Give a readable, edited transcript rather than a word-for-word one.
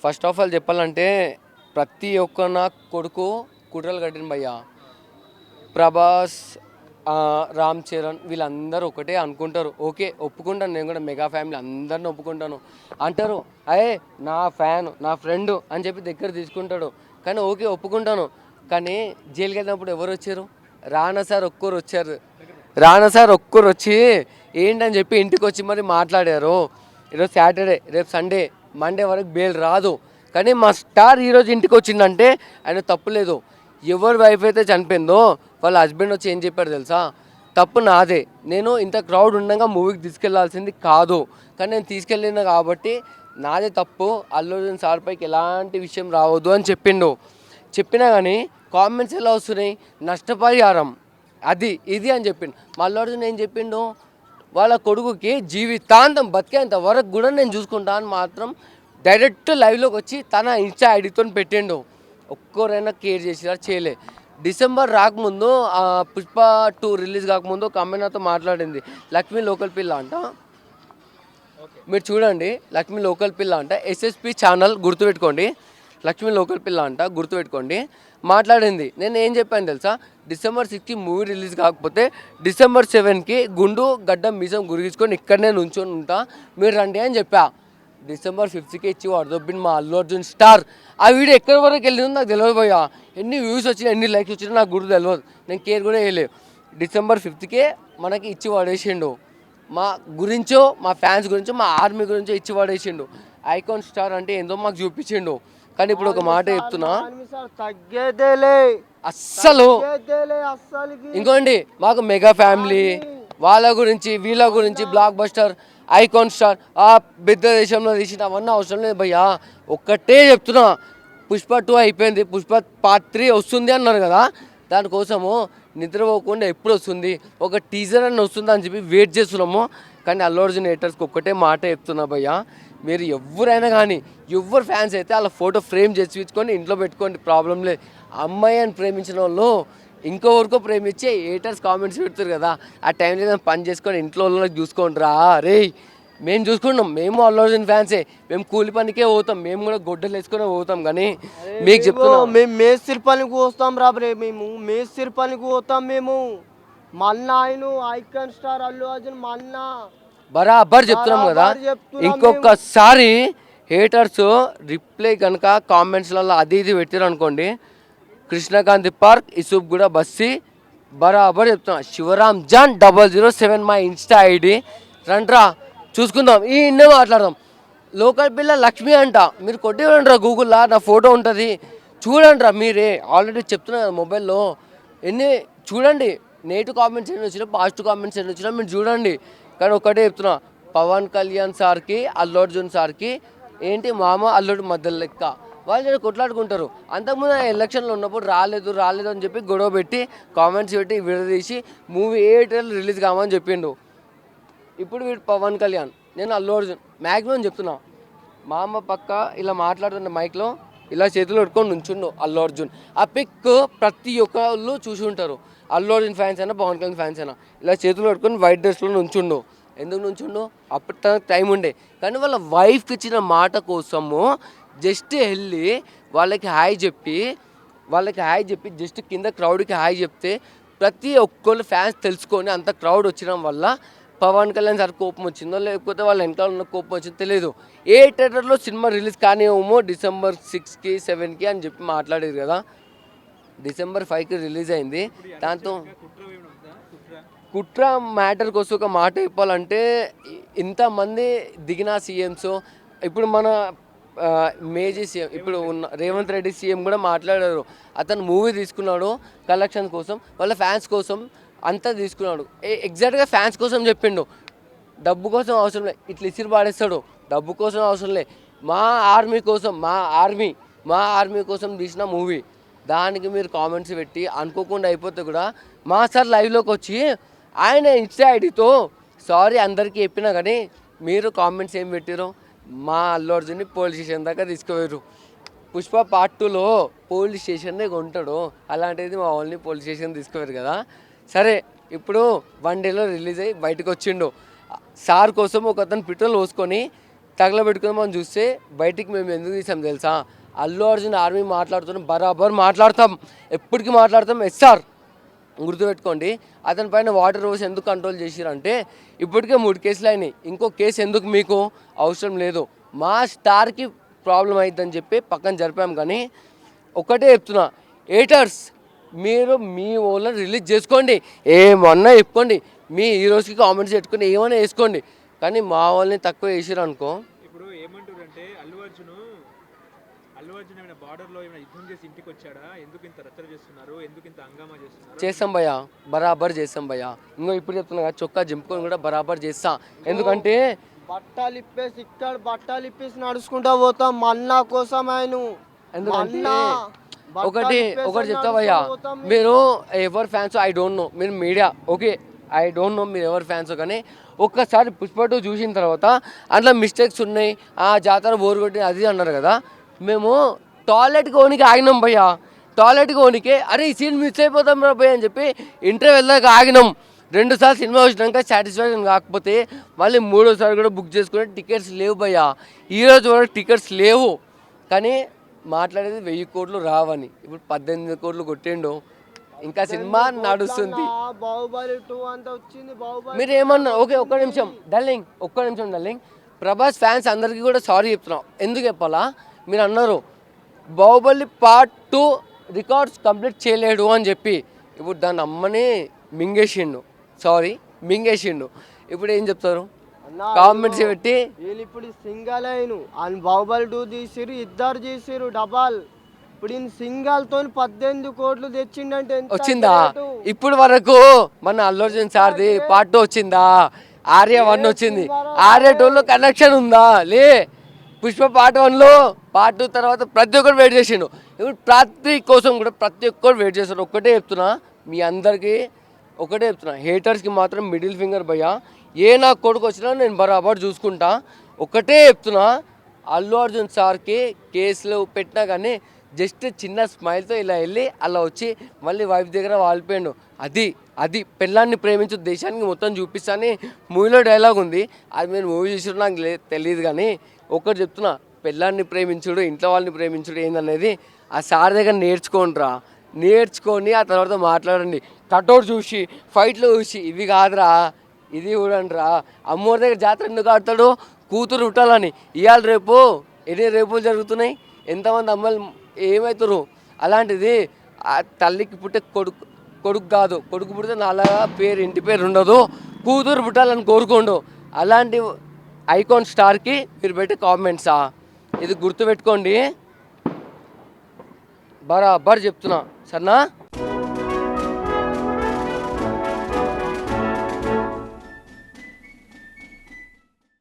First of all చెప్పాలంటే ప్రతి ఒక్క నా కొడుకు కుట్రలు కట్టిన భయ్యా. ప్రభాస్, రామ్ చరణ్ వీళ్ళందరూ ఒకటే అనుకుంటారు. ఓకే, ఒప్పుకుంటాను, నేను కూడా మెగా ఫ్యామిలీ అందరిని ఒప్పుకుంటాను. అంటారు అయ్యే నా ఫ్యాన్ నా ఫ్రెండ్ అని చెప్పి దగ్గర తీసుకుంటాడు. కానీ ఓకే ఒప్పుకుంటాను. కానీ జైలుకి వెళ్ళినప్పుడు ఎవరు వచ్చారు? రానా సార్ ఒక్కరు వచ్చారు. రానా సార్ ఒక్కరు వచ్చి ఏంటని చెప్పి ఇంటికి వచ్చి మరి మాట్లాడారు. ఈరోజు సాటర్డే, రేపు సండే, మండే వరకు బెయిల్ రాదు. కానీ మా స్టార్ ఈరోజు ఇంటికి వచ్చిందంటే ఆయన తప్పులేదు. ఎవరి వైఫ్ అయితే చనిపోయిందో వాళ్ళ హస్బెండ్ వచ్చి ఏం చెప్పాడు తెలుసా? తప్పు నాదే, నేను ఇంత క్రౌడ్ ఉండగా మూవీకి తీసుకెళ్లాల్సింది కాదు, కానీ నేను తీసుకెళ్ళిన కాబట్టి నాదే తప్పు, అల్లు అర్జున్ సార్ పైకి ఎలాంటి విషయం రావద్దు అని చెప్పిండు. చెప్పినా కానీ కామెంట్స్ ఎలా వస్తున్నాయి? నష్టపరిహారం అది ఇది అని చెప్పిండు. అల్లు అర్జున్ ఏం చెప్పిండు? వాళ్ళ కొడుకుకి జీవితాంతం బతికేంత వరకు కూడా నేను చూసుకుంటా అని మాత్రం డైరెక్ట్ లైవ్లోకి వచ్చి తన ఇన్స్టా ఐడితో పెట్టిండు. ఒక్కరైనా కేర్ చేసినా చేయలే. డిసెంబర్ రాకముందు పుష్ప 2 రిలీజ్ కాకముందు ఒక అమ్మాయి నాతో మాట్లాడింది. లక్ష్మీ లోకల్ పిల్ల అంట, మీరు చూడండి. లక్ష్మీ లోకల్ పిల్ల అంట, ఎస్ఎస్పి ఛానల్ గుర్తుపెట్టుకోండి. లక్ష్మీ లోకల్ పిల్ల అంట, గుర్తుపెట్టుకోండి. మాట్లాడింది. నేను ఏం చెప్పాను తెలుసా? డిసెంబర్ 6కి మూవీ రిలీజ్ కాకపోతే డిసెంబర్ 7కి గుండు గడ్డం మీసం గురిగించుకొని ఇక్కడనే నుంచొని ఉంటా, మీరు రండి అని చెప్పా. డిసెంబర్ 5కి ఇచ్చి వరదొబ్బింది మా అల్లు అర్జున్ స్టార్. ఆ వీడియో ఎక్కడి వరకు వెళ్ళిందో నాకు తెలియదు పోయా. ఎన్ని వ్యూస్ వచ్చినా ఎన్ని లైక్స్ వచ్చినా నాకు గుర్తు తెలియదు. నేను కేర్ కూడా వేయలేదు. డిసెంబర్ 5కే మనకి ఇచ్చి పడేసిండు. మా గురించో, మా ఫ్యాన్స్ గురించో, మా ఆర్మీ గురించో ఇచ్చి పడేసిండు. ఐకాన్ స్టార్ అంటే ఏందో మాకు చూపించిండు. కానీ ఇప్పుడు ఒక మాట చెప్తున్నా, అస్సలు ఇంకోండి మాకు మెగా ఫ్యామిలీ వాళ్ళ గురించి వీళ్ళ గురించి బ్లాక్ బస్టర్ ఐకాన్ స్టార్ ఆ పెద్ద దేశంలో తీసిన అవన్నీ అవసరం లేదు భయ్యా. ఒక్కటే చెప్తున్నా, పుష్ప 2 అయిపోయింది, పుష్ప పార్ట్ 3 వస్తుంది అన్నారు కదా. దానికోసము నిద్రపోకుండా ఎప్పుడు వస్తుంది, ఒక టీజర్ అని వస్తుంది అని చెప్పి వెయిట్ చేస్తున్నాము. కానీ అల్లు అర్జున్ హేటర్స్కి ఒక్కటే మాట చెప్తున్నా భయ్యా, మీరు ఎవరైనా కానీ ఎవరు ఫ్యాన్స్ అయితే అలా ఫోటో ఫ్రేమ్ చేసి ఇంట్లో పెట్టుకోండి, ప్రాబ్లం లేదు. అమ్మాయి అని ప్రేమించిన వాళ్ళు ఇంకొవరికో ప్రేమించి హేటర్స్ కామెంట్స్ పెడతారు కదా, ఆ టైంలో ఏదైనా పని చేసుకొని ఇంట్లో వాళ్ళకి చూసుకోండి రా రే. మేము చూసుకుంటాం, మేము అల్లు అర్జున్ ఫ్యాన్సే, మేము కూలి పనికే పోతాం, మేము కూడా గొడ్డలు వేసుకునే పోతాం. కానీ మీకు చెప్తున్నాం, మేము మేస్త్రి పనికి పోస్తాం రాబరే, మేము మేస్త్రి పనికి పోతాం. మేము మళ్ళా ఆయన ఐకాన్ స్టార్ అల్లు అర్జున్ మళ్ళా బరాబర్ చెప్తున్నాం కదా. ఇంకొకసారి హేటర్స్ రిప్లై కనుక కామెంట్స్లలో అది ఇది పెట్టారు అనుకోండి, కృష్ణకాంతి పార్క్ ఇసుబ్ కూడా బస్సి బరాబర్ చెప్తున్నా. శివరామ్ జాన్ 007 మా ఇన్స్టా ఐడి, రండ్రా చూసుకుందాం, ఈ ఇన్నే మాట్లాడదాం. లోకల్ పిల్ల లక్ష్మి అంట, మీరు కొట్టి రండిరా గూగుల్లో, నా ఫోటో ఉంటుంది చూడండిరా. మీరే ఆల్రెడీ చెప్తున్నా కదా మొబైల్లో, ఎన్ని చూడండి, నెగిటివ్ కామెంట్స్ ఎన్ని వచ్చినా పాజిటివ్ కామెంట్స్ ఎన్ని వచ్చినా మీరు చూడండి. కానీ ఒకటే చెప్తున్నా, పవన్ కళ్యాణ్ సార్కి అల్లు అర్జున్ సార్కి ఏంటి మామ అల్లుడు మధ్యలో లెక్క, వాళ్ళు కొట్లాడుకుంటారు. అంతకుముందు ఎలక్షన్లో ఉన్నప్పుడు రాలేదు అని చెప్పి గొడవ పెట్టి కామెంట్స్ పెట్టి విడదీసి మూవీ ఏటర్లు రిలీజ్ కామని చెప్పిండు. ఇప్పుడు వీడు పవన్ కళ్యాణ్, నేను అల్లు అర్జున్. మ్యాక్సిమం చెప్తున్నా, మా అమ్మ పక్క ఇలా మాట్లాడుతున్న మైక్లో ఇలా చేతులు పెట్టుకొని నుంచుండు అల్లు అర్జున్. ఆ పిక్ ప్రతి ఒక్కళ్ళు చూసి ఉంటారు. అల్లు అర్జున్ ఫ్యాన్స్ అయినా పవన్ కళ్యాణ్ ఫ్యాన్స్ అయినా ఇలా చేతులు పెట్టుకొని వైట్ డ్రెస్లో నుంచుండు. ఎందుకు నుంచుండు? అప్పుడు తనకు టైం ఉండే. కానీ వాళ్ళ వైఫ్కి ఇచ్చిన మాట కోసము జస్ట్ వెళ్ళి వాళ్ళకి హాయ్ చెప్పి జస్ట్ కింద క్రౌడ్కి హాయ్ చెప్తే ప్రతి ఒక్కళ్ళు ఫ్యాన్స్ తెలుసుకొని అంత క్రౌడ్ వచ్చిన వల్ల పవన్ కళ్యాణ్ సార్ కోపం వచ్చిందో లేకపోతే వాళ్ళ వెనకాల ఉన్న కోపం వచ్చిందో తెలియదు. ఏ థియేటర్లో సినిమా రిలీజ్ కానివ్వమో డిసెంబర్ 6కి 7కి అని చెప్పి మాట్లాడేది కదా. డిసెంబర్ 5కి రిలీజ్ అయింది. దాంతో కుట్ర మ్యాటర్కి వస్తే ఒక మాట చెప్పాలంటే, ఇంతమంది దిగిన సీఎంస్, ఇప్పుడు మన మేజీ సీఎం ఇప్పుడు ఉన్న రేవంత్ రెడ్డి సీఎం కూడా మాట్లాడారు. అతను మూవీ తీసుకున్నాడు కలెక్షన్ కోసం, వాళ్ళ ఫ్యాన్స్ కోసం అంతా తీసుకున్నాడు. ఎగ్జాక్ట్గా ఫ్యాన్స్ కోసం చెప్పిండు. డబ్బు కోసం అవసరం లేదు, ఇట్లా ఇసిరి పాడేస్తాడు. డబ్బు కోసం అవసరం లేదు, మా ఆర్మీ కోసం తీసిన మూవీ. దానికి మీరు కామెంట్స్ పెట్టి అనుకోకుండా అయిపోతే కూడా మా సార్ లైవ్లోకి వచ్చి ఆయన ఇన్స్టా ఐడితో సారీ అందరికీ చెప్పినా కానీ మీరు కామెంట్స్ ఏం పెట్టారు? మా అల్లు అర్జున్ని పోలీస్ స్టేషన్ దాకా తీసుకుపోయారు. పుష్ప పార్ట్ 2లో పోలీస్ స్టేషన్నే కొంటాడు, అలాంటిది మా వాళ్ళని పోలీస్ స్టేషన్ తీసుకుపోయారు కదా. సరే, ఇప్పుడు 1 డేలో రిలీజ్ అయ్యి బయటకు వచ్చిండు. సార్ కోసం ఒక అతను పెట్రోల్ పోసుకొని తగలబెట్టుకుని మనం చూస్తే బయటికి మేము ఎందుకు తీసాం తెలుసా? అల్లు అర్జున్ ఆర్మీ మాట్లాడుతున్నాం, బరాబర్ మాట్లాడతాం, ఎప్పటికీ మాట్లాడతాం. ఎస్ఆర్ గుర్తుపెట్టుకోండి. అతని పైన వాటర్ రోస్ ఎందుకు కంట్రోల్ చేసిరంటే ఇప్పటికే 3 కేసులు అయినాయి, ఇంకో కేసు ఎందుకు మీకు అవసరం లేదు. మా స్టార్కి ప్రాబ్లం అవుతుందని చెప్పి పక్కన జరిపాం. కానీ ఒకటే చెప్తున్నా, ఏటర్స్ మీరు మీ వాళ్ళని రిలీజ్ చేసుకోండి, ఏమన్నా చెప్పుకోండి, మీ హీరోస్కి కామెంట్స్ పెట్టుకుని ఏమైనా వేసుకోండి, కానీ మా వాళ్ళని తక్కువ వేసారు అనుకో. ఇప్పుడు ఏమంటారంటే అల్లు అర్జున్ ఏమైనా బార్డర్లో ఏమైనా యుద్ధం చేసి ఇంటికి వచ్చాడా? ఎందుకు ఇంత రచ్చన చేస్తున్నారు? ఎందుకు ఇంత హంగామా చేస్తున్నారు? చేస్తాం భయ్యా, బరాబర్ చేస్తాం భయ్యా. ఇంకో ఇప్పుడు చెప్తున్నా కదా, చొక్కా జింపుకొని కూడా బరాబర్ చేస్తా. ఎందుకంటే బట్టలు ఇప్పేసి ఇక్కడ బట్టలు ఇప్పేసి నడుచుకుంటా పోతాం మన్నా కోసం ఆయన. ఎందుకంటే ఒకటి చెప్తా భయ్యా, మీరు ఎవరు ఫ్యాన్స్ ఐ డోంట్ నో, మీరు media okay, I don't know మీరు ఎవరు ఫ్యాన్స్, కానీ ఒక్కసారి పుష్ప 2 చూసిన తర్వాత అందులో మిస్టేక్స్ ఉన్నాయి, ఆ జాతర బోర్ కొట్టి అది అన్నారు కదా. మేము టాయిలెట్కి ఓనికి ఆగినాం భయ్యా, టాయిలెట్కి ఓనికే అరే ఈ సీన్ మిస్ అయిపోతాం రా భయ్య అని చెప్పి ఇంటర్వెల్ దాకా ఆగినాం. 2 సార్లు సినిమా వచ్చినాక సాటిస్ఫాక్షన్ కాకపోతే మళ్ళీ 3వ సారి కూడా బుక్ చేసుకునే టికెట్స్ లేవు భయ్యా. ఈరోజు వరకు టికెట్స్ లేవు. కానీ మాట్లాడేది 1000 కోట్లు రావని, ఇప్పుడు 18 కోట్లు కొట్టిండు, ఇంకా సినిమా నడుస్తుంది. బాహుబలి 2 అంతా వచ్చింది. బాహుబలి మీరు ఏమన్నా ఓకే, ఒక్క నిమిషం డార్లింగ్, ప్రభాస్ ఫ్యాన్స్ అందరికీ కూడా సారీ చెప్తున్నాం. ఎందుకు చెప్పాలా? మీరు అన్నారు బాహుబలి పార్ట్ 2 రికార్డ్స్ కంప్లీట్ చేయలేడు అని చెప్పి, ఇప్పుడు దాని అమ్మని మింగేసిండు. ఇప్పుడు ఏం చెప్తారు? కామెంట్స్ పెట్టి వీళ్ళు ఇప్పుడు సింగల్ అయిను అని బాహుబలి 2 తీసిరు, ఇద్దరు చేసిరు డబల్. ఇప్పుడు ఈయన సింగల్ తో 18 కోట్లు తెచ్చిండంటే ఎంత వచ్చిందా? రేటు? ఇప్పుడు వరకు మన అల్లు అర్జున్ సార్ది పార్ట్ 2 వచ్చిందా? ఆర్య 1 వచ్చింది, ఆర్య 2లో కనెక్షన్ ఉందా? లే. పుష్ప పార్ట్ 1లో పార్ట్ 2 తర్వాత ప్రతి ఒక్కరు వెయిట్ చేసిండు. ఇప్పుడు ప్రతి కోసం కూడా ప్రతి ఒక్కరు వెయిట్ చేస్తారు. ఒకటే చెప్తున్నా, మీ అందరికీ ఒకటే చెప్తున్నా, హేటర్స్కి మాత్రం మిడిల్ ఫింగర్ భయ్యా. నా కొడుకు వచ్చినా నేను బరాబర్ చూసుకుంటా. ఒకటే చెప్తున్నా, అల్లు అర్జున్ సార్కి కేసులు పెట్టినా కానీ జస్ట్ చిన్న స్మైల్తో ఇలా వెళ్ళి అలా వచ్చి మళ్ళీ వైఫ్ దగ్గర వాలిపోయాడు. అది పెళ్ళాన్ని ప్రేమించు దేశానికి మొత్తం చూపిస్తాని మూవీలో డైలాగ్ ఉంది. అది మీరు మూవీ చూసినా నాకు తెలియదు. కానీ ఒకటి చెప్తున్నా, పెళ్ళాన్ని ప్రేమించుడు, ఇంట్లో వాళ్ళని ప్రేమించుడు ఏందనేది ఆ సార్ దగ్గర నేర్చుకొని ఆ తర్వాత మాట్లాడండి. కటౌట్ చూసి ఫైట్లు చూసి ఇవి కాదురా, ఇది చూడండి రా. అమ్మోరి దగ్గర జాతర ఎందుకు ఆడతాడు? కూతురు పుట్టాలని. ఇవాళ రేపు ఎన్ని రేపులు జరుగుతున్నాయి, ఎంతమంది అమ్మాయిలు ఏమవుతారు? అలాంటిది ఆ తల్లికి పుట్టే కొడుకు కాదు, కొడుకు పుడితే నాలాగా ఇంటి పేరు ఉండదు, కూతురు పుట్టాలని కోరుకోండు. అలాంటి ఐకాన్ స్టార్కి మీరు పెట్టే కామెంట్సా? ఇది గుర్తుపెట్టుకోండి, బరాబర్ చెప్తున్నా సరేనా?